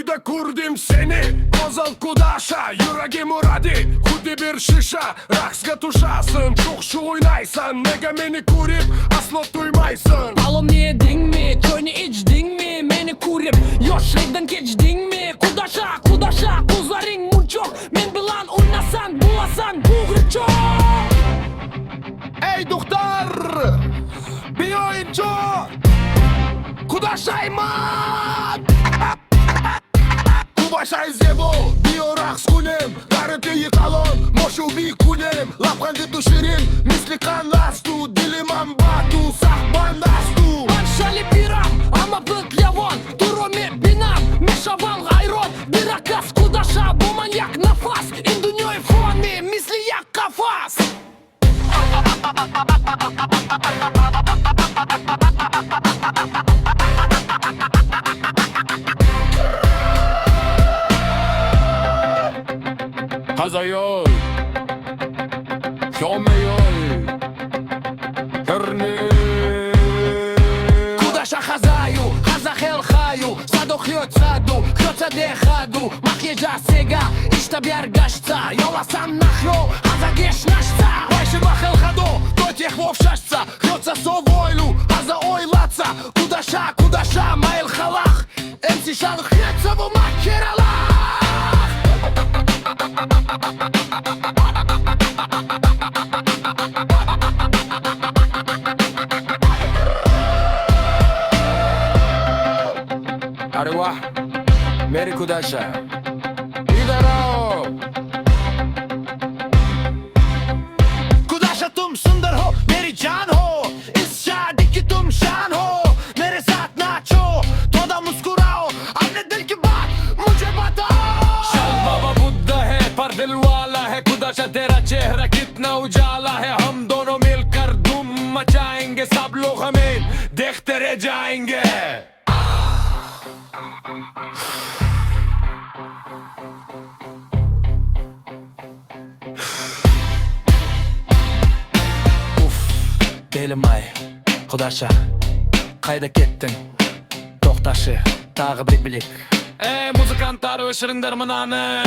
Toyda kurdum seni Kozal kudaşa Yüreğim uradi Hudi bir şişa Raksga tuşasın Çok şu oynaysan Nega meni kurip Asla duymaysın Balım yedin mi? Toyni içdin mi? Meni kurip Yoşlikten geçdin mi? Kudaşa Kuzların muçok Men bilan oynasan Bulasan buğru çok. Ey doktor Bir oyuncu Kudaşayman Kubaşay zebo Bir raks kunem Garıtı yıkalon Moşu bir kunem Lapkandı tuşirin Misli kan lastu Dilimam batu Sahban dastu Manşali biram Ama bıtlevon Duromi binam Meşavan gayron Birakas kudaşa Bu manyak nafas İndunyoy foni Misli yak kafas. Hazayoy Şomeyoy Hörni Kudaşa hazayu Hazahel hayu Sado хьот саду Хьотса де хаду Макьежа сега İşte bir gaşta Yolasan nahyo Hazagеш нашца Байши махел хадо До тех вов шашца Хьотса совойлу Hazа ойладца Kudaşa Майл халах Эмси шан хьотса Во махералах Arwa Meri Kudaşa İdaro Kudaşa tum sundar ho Meri can ho İs şadiki tum şan ho Mere saat nacho Toda muskurao Apne dil ki baat Mujhe batao Shal baba Buddha hai par dil wala hai Kudaşa tera chehra kitna ujala hai Hum dono milkar dum machayenge Sab log hame dekhte reh jayenge. Belim ay Kudaşa Kayda kettin Tohtaşı Tağı bir bilik Muzikantar öşüründür mınanı